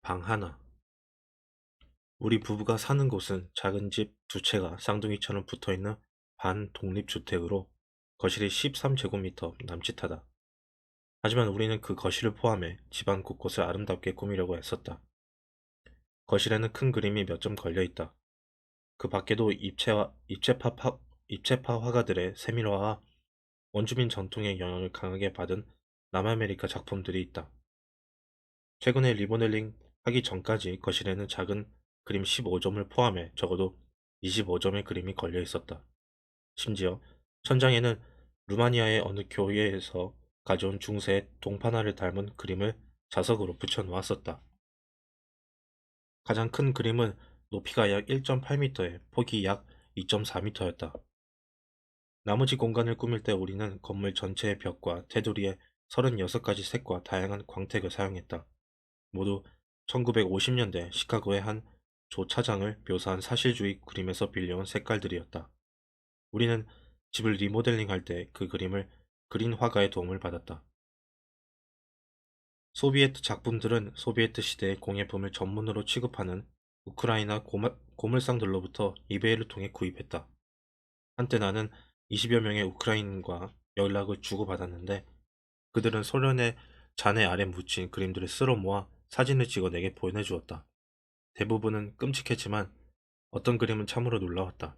방 하나. 우리 부부가 사는 곳은 작은 집 두 채가 쌍둥이처럼 붙어있는 반독립주택으로 거실이 13제곱미터 남짓하다. 하지만 우리는 그 거실을 포함해 집안 곳곳을 아름답게 꾸미려고 애썼다. 거실에는 큰 그림이 몇 점 걸려 있다. 그 밖에도 입체파 화가들의 세밀화와 원주민 전통의 영향을 강하게 받은 남아메리카 작품들이 있다. 최근에 리모델링 하기 전까지 거실에는 작은 그림 15점을 포함해 적어도 25점의 그림이 걸려 있었다. 심지어 천장에는 루마니아의 어느 교회에서 가져온 중세의 동판화를 닮은 그림을 자석으로 붙여 놓았었다. 가장 큰 그림은 높이가 약 1.8m에 폭이 약 2.4m였다. 나머지 공간을 꾸밀 때 우리는 건물 전체의 벽과 테두리에 36가지 색과 다양한 광택을 사용했다. 모두 1950년대 시카고의 한 조차장을 묘사한 사실주의 그림에서 빌려온 색깔들이었다. 우리는 집을 리모델링할 때 그 그림을 그린 화가의 도움을 받았다. 소비에트 작품들은 소비에트 시대의 공예품을 전문으로 취급하는 우크라이나 고물상들로부터 이베이를 통해 구입했다. 한때 나는 20여 명의 우크라인과 연락을 주고받았는데 그들은 소련의 잔해 아래 묻힌 그림들을 쓸어 모아 사진을 찍어 내게 보내주었다. 대부분은 끔찍했지만 어떤 그림은 참으로 놀라웠다.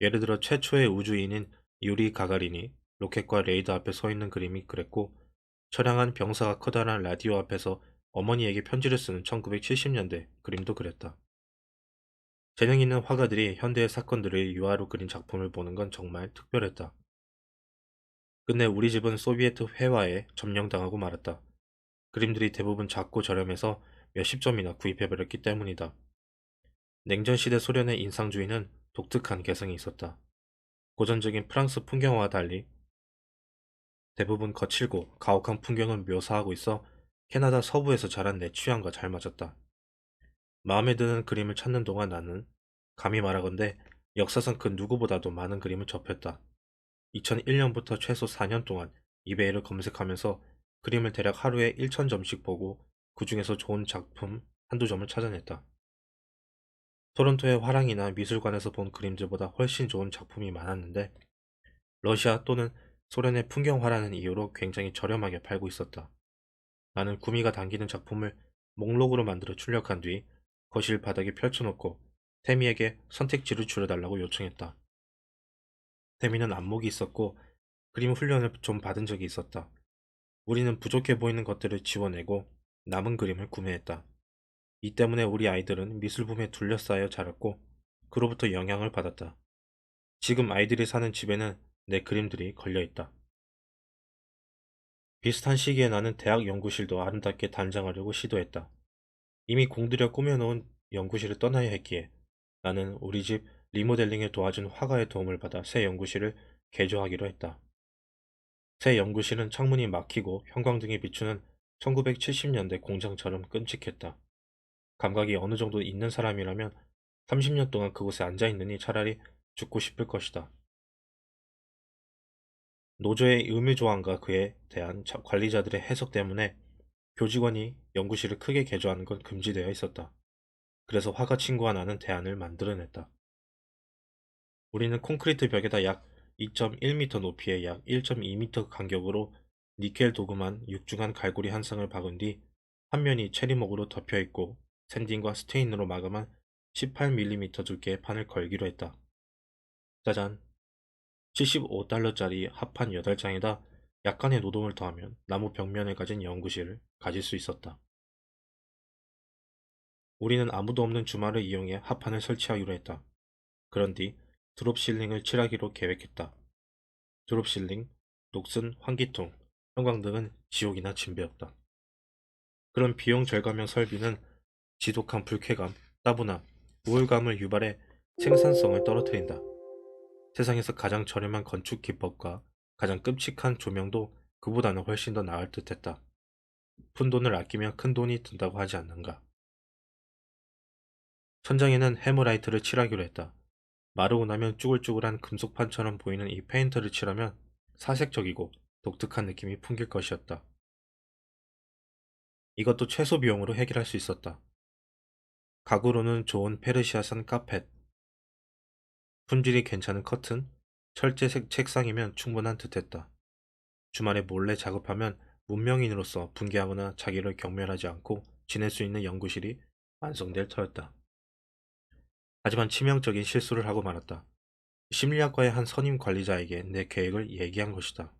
예를 들어 최초의 우주인인 유리 가가린이 로켓과 레이더 앞에 서 있는 그림이 그랬고, 처량한 병사가 커다란 라디오 앞에서 어머니에게 편지를 쓰는 1970년대 그림도 그랬다. 재능 있는 화가들이 현대의 사건들을 유화로 그린 작품을 보는 건 정말 특별했다. 끝내 우리 집은 소비에트 회화에 점령당하고 말았다. 그림들이 대부분 작고 저렴해서 몇십 점이나 구입해버렸기 때문이다. 냉전시대 소련의 인상주의는 독특한 개성이 있었다. 고전적인 프랑스 풍경화와 달리 대부분 거칠고 가혹한 풍경을 묘사하고 있어 캐나다 서부에서 자란 내 취향과 잘 맞았다. 마음에 드는 그림을 찾는 동안 나는 감히 말하건대 역사상 그 누구보다도 많은 그림을 접했다. 2001년부터 최소 4년 동안 이베이를 검색하면서 그림을 대략 하루에 1,000점씩 보고 그 중에서 좋은 작품 한두 점을 찾아냈다. 토론토의 화랑이나 미술관에서 본 그림들보다 훨씬 좋은 작품이 많았는데 러시아 또는 소련의 풍경화라는 이유로 굉장히 저렴하게 팔고 있었다. 나는 구미가 당기는 작품을 목록으로 만들어 출력한 뒤 거실 바닥에 펼쳐놓고 태미에게 선택지를 줄여달라고 요청했다. 태미는 안목이 있었고 그림 훈련을 좀 받은 적이 있었다. 우리는 부족해 보이는 것들을 지워내고 남은 그림을 구매했다. 이 때문에 우리 아이들은 미술품에 둘러싸여 자랐고 그로부터 영향을 받았다. 지금 아이들이 사는 집에는 내 그림들이 걸려있다. 비슷한 시기에 나는 대학 연구실도 아름답게 단장하려고 시도했다. 이미 공들여 꾸며놓은 연구실을 떠나야 했기에 나는 우리 집 리모델링을 도와준 화가의 도움을 받아 새 연구실을 개조하기로 했다. 새 연구실은 창문이 막히고 형광등이 비추는 1970년대 공장처럼 끔찍했다. 감각이 어느 정도 있는 사람이라면 30년 동안 그곳에 앉아있느니 차라리 죽고 싶을 것이다. 노조의 의무조항과 그에 대한 관리자들의 해석 때문에 교직원이 연구실을 크게 개조하는 건 금지되어 있었다. 그래서 화가 친구와 나는 대안을 만들어냈다. 우리는 콘크리트 벽에다 약 2.1m 높이에 약 1.2m 간격으로 니켈 도금한 육중한 갈고리 한 쌍을 박은 뒤 한 면이 체리목으로 덮여있고 샌딩과 스테인으로 마감한 18mm 두께의 판을 걸기로 했다. 짜잔! 75달러짜리 합판 8장에다 약간의 노동을 더하면 나무 벽면을 가진 연구실을 가질 수 있었다. 우리는 아무도 없는 주말을 이용해 합판을 설치하기로 했다. 그런 뒤 드롭실링을 칠하기로 계획했다. 드롭실링, 녹슨, 환기통, 형광등은 지옥이나 진배였다. 그런 비용 절감형 설비는 지독한 불쾌감, 따분함, 우울감을 유발해 생산성을 떨어뜨린다. 세상에서 가장 저렴한 건축 기법과 가장 끔찍한 조명도 그보다는 훨씬 더 나을 듯했다. 푼돈을 아끼면 큰돈이 든다고 하지 않는가. 천장에는 해머라이트를 칠하기로 했다. 마르고 나면 쭈글쭈글한 금속판처럼 보이는 이 페인트를 칠하면 사색적이고 독특한 느낌이 풍길 것이었다. 이것도 최소 비용으로 해결할 수 있었다. 가구로는 좋은 페르시아산 카펫, 품질이 괜찮은 커튼, 철제색 책상이면 충분한 듯했다. 주말에 몰래 작업하면 문명인으로서 분개하거나 자기를 경멸하지 않고 지낼 수 있는 연구실이 완성될 터였다. 하지만 치명적인 실수를 하고 말았다. 심리학과의 한 선임 관리자에게 내 계획을 얘기한 것이다.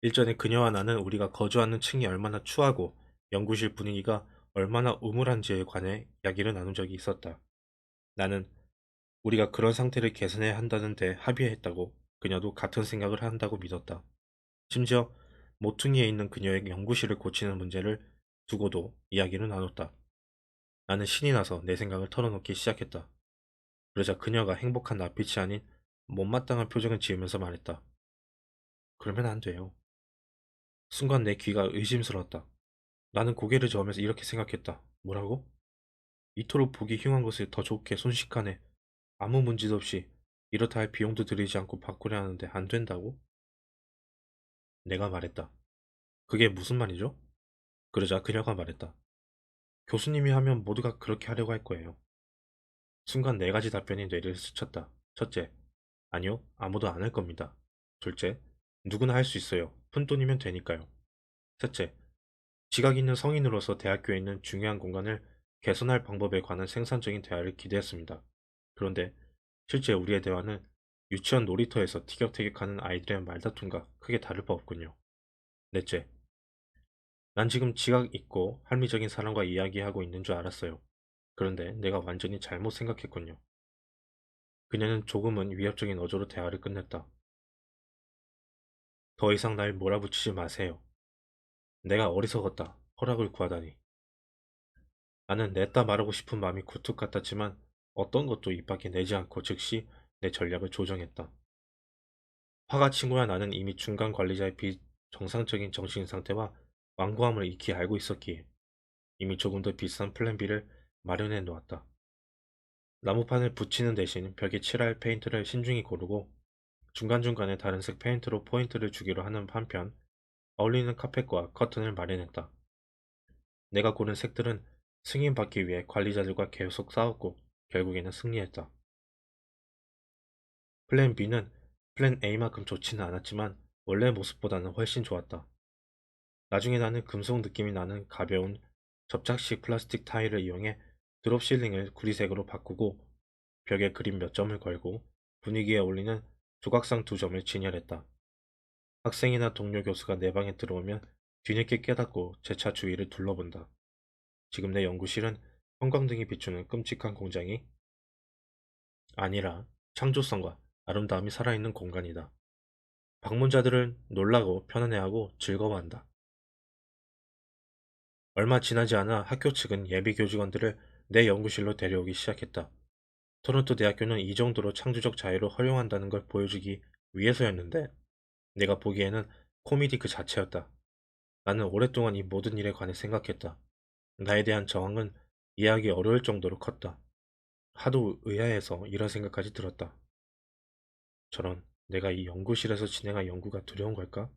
일전에 그녀와 나는 우리가 거주하는 층이 얼마나 추하고 연구실 분위기가 얼마나 우물한지에 관해 이야기를 나눈 적이 있었다. 나는 우리가 그런 상태를 개선해야 한다는데 합의했다고, 그녀도 같은 생각을 한다고 믿었다. 심지어 모퉁이에 있는 그녀의 연구실을 고치는 문제를 두고도 이야기를 나눴다. 나는 신이 나서 내 생각을 털어놓기 시작했다. 그러자 그녀가 행복한 낯빛이 아닌 못마땅한 표정을 지으면서 말했다. 그러면 안 돼요. 순간 내 귀가 의심스러웠다. 나는 고개를 저으면서 이렇게 생각했다. 뭐라고? 이토록 보기 흉한 것을 더 좋게 순식간에 아무 문제도 없이 이렇다 할 비용도 들이지 않고 바꾸려 하는데 안 된다고? 내가 말했다. 그게 무슨 말이죠? 그러자 그녀가 말했다. 교수님이 하면 모두가 그렇게 하려고 할 거예요. 순간 네 가지 답변이 뇌를 스쳤다. 첫째, 아니요, 아무도 안 할 겁니다. 둘째, 누구나 할 수 있어요. 푼돈이면 되니까요. 셋째, 지각 있는 성인으로서 대학교에 있는 중요한 공간을 개선할 방법에 관한 생산적인 대화를 기대했습니다. 그런데 실제 우리의 대화는 유치원 놀이터에서 티격태격하는 아이들의 말다툼과 크게 다를 바 없군요. 넷째, 난 지금 지각 있고 합리적인 사람과 이야기하고 있는 줄 알았어요. 그런데 내가 완전히 잘못 생각했군요. 그녀는 조금은 위협적인 어조로 대화를 끝냈다. 더 이상 날 몰아붙이지 마세요. 내가 어리석었다. 허락을 구하다니. 나는 냈다 말하고 싶은 마음이 굴뚝 같았지만 어떤 것도 입 밖에 내지 않고 즉시 내 전략을 조정했다. 화가 친구야, 나는 이미 중간 관리자의 비정상적인 정신 상태와 완고함을 익히 알고 있었기에 이미 조금 더 비싼 플랜 B를 마련해 놓았다. 나무판을 붙이는 대신 벽에 칠할 페인트를 신중히 고르고 중간중간에 다른 색 페인트로 포인트를 주기로 하는 한편 어울리는 카펫과 커튼을 마련했다. 내가 고른 색들은 승인받기 위해 관리자들과 계속 싸웠고 결국에는 승리했다. 플랜 B는 플랜 A만큼 좋지는 않았지만 원래 모습보다는 훨씬 좋았다. 나중에 나는 금속 느낌이 나는 가벼운 접착식 플라스틱 타일을 이용해 드롭 실링을 구리색으로 바꾸고 벽에 그림 몇 점을 걸고 분위기에 어울리는 조각상 두 점을 진열했다. 학생이나 동료 교수가 내 방에 들어오면 뒤늦게 깨닫고 제 차 주위를 둘러본다. 지금 내 연구실은 형광등이 비추는 끔찍한 공장이 아니라 창조성과 아름다움이 살아있는 공간이다. 방문자들은 놀라고 편안해하고 즐거워한다. 얼마 지나지 않아 학교 측은 예비 교직원들을 내 연구실로 데려오기 시작했다. 토론토 대학교는 이 정도로 창조적 자유를 허용한다는 걸 보여주기 위해서였는데 내가 보기에는 코미디 그 자체였다. 나는 오랫동안 이 모든 일에 관해 생각했다. 나에 대한 저항은 이해하기 어려울 정도로 컸다. 하도 의아해서 이런 생각까지 들었다. 저런, 내가 이 연구실에서 진행할 연구가 두려운 걸까?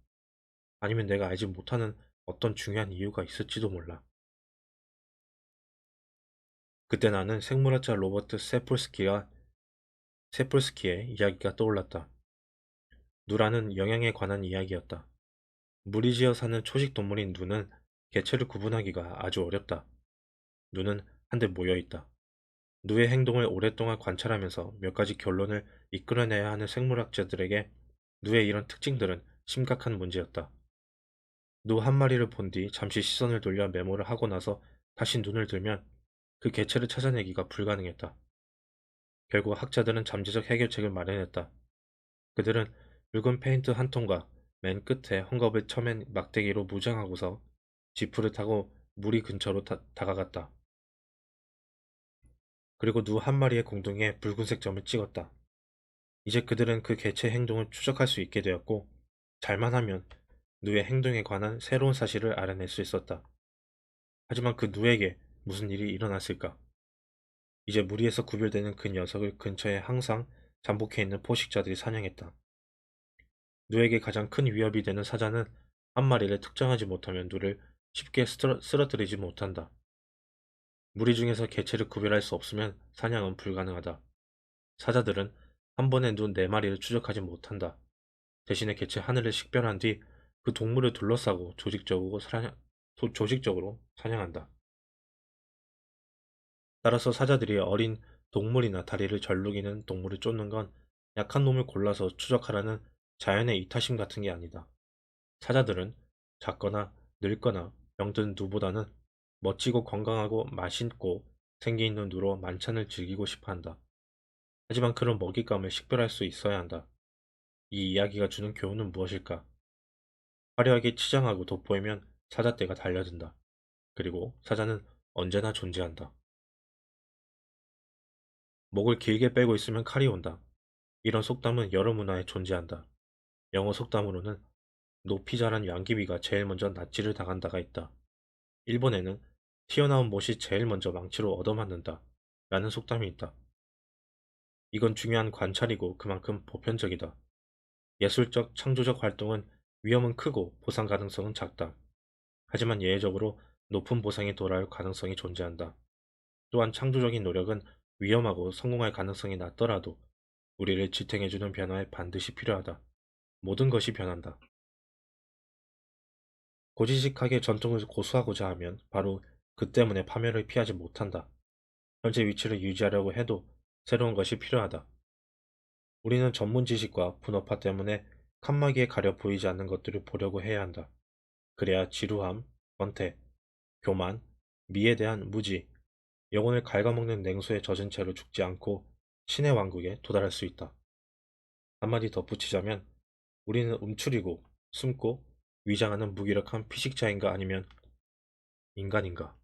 아니면 내가 알지 못하는 어떤 중요한 이유가 있을지도 몰라. 그때 나는 생물학자 로버트 세폴스키의 이야기가 떠올랐다. 누라는 영양에 관한 이야기였다. 물이 지어 사는 초식 동물인 누는 개체를 구분하기가 아주 어렵다. 누는 한데 모여 있다. 누의 행동을 오랫동안 관찰하면서 몇 가지 결론을 이끌어내야 하는 생물학자들에게 누의 이런 특징들은 심각한 문제였다. 누 한 마리를 본 뒤 잠시 시선을 돌려 메모를 하고 나서 다시 눈을 들면 그 개체를 찾아내기가 불가능했다. 결국 학자들은 잠재적 해결책을 마련했다. 그들은 붉은 페인트 한 통과 맨 끝에 헝겊을 쳐맨 막대기로 무장하고서 지프를 타고 무리 근처로 다가갔다. 그리고 누 한 마리의 공둥이에 붉은색 점을 찍었다. 이제 그들은 그 개체의 행동을 추적할 수 있게 되었고, 잘만 하면 누의 행동에 관한 새로운 사실을 알아낼 수 있었다. 하지만 그 누에게 무슨 일이 일어났을까? 이제 무리에서 구별되는 그 녀석을 근처에 항상 잠복해 있는 포식자들이 사냥했다. 누에게 가장 큰 위협이 되는 사자는 한 마리를 특정하지 못하면 누를 쉽게 쓰러뜨리지 못한다. 무리 중에서 개체를 구별할 수 없으면 사냥은 불가능하다. 사자들은 한 번에 눈 4마리를 추적하지 못한다. 대신에 개체 하늘을 식별한 뒤 그 동물을 둘러싸고 조직적으로 사냥한다. 따라서 사자들이 어린 동물이나 다리를 절룩이는 동물을 쫓는 건 약한 놈을 골라서 추적하라는 자연의 이타심 같은 게 아니다. 사자들은 작거나 늙거나 병든 누보다는 멋지고 건강하고 맛있고 생기 있는 누로 만찬을 즐기고 싶어 한다. 하지만 그런 먹잇감을 식별할 수 있어야 한다. 이 이야기가 주는 교훈은 무엇일까? 화려하게 치장하고 돋보이면 사자떼가 달려든다. 그리고 사자는 언제나 존재한다. 목을 길게 빼고 있으면 칼이 온다. 이런 속담은 여러 문화에 존재한다. 영어 속담으로는 높이 자란 양귀비가 제일 먼저 낫지를 당한다가 있다. 일본에는 튀어나온 못이 제일 먼저 망치로 얻어맞는다. 라는 속담이 있다. 이건 중요한 관찰이고 그만큼 보편적이다. 예술적, 창조적 활동은 위험은 크고 보상 가능성은 작다. 하지만 예외적으로 높은 보상이 돌아올 가능성이 존재한다. 또한 창조적인 노력은 위험하고 성공할 가능성이 낮더라도 우리를 지탱해주는 변화에 반드시 필요하다. 모든 것이 변한다. 고지식하게 전통을 고수하고자 하면 바로 그 때문에 파멸을 피하지 못한다. 현재 위치를 유지하려고 해도 새로운 것이 필요하다. 우리는 전문 지식과 분업화 때문에 칸막이에 가려 보이지 않는 것들을 보려고 해야 한다. 그래야 지루함, 권태, 교만, 미에 대한 무지, 영혼을 갉아먹는 냉소에 젖은 채로 죽지 않고 신의 왕국에 도달할 수 있다. 한마디 덧붙이자면 우리는 움츠리고 숨고 위장하는 무기력한 피식자인가 아니면 인간인가?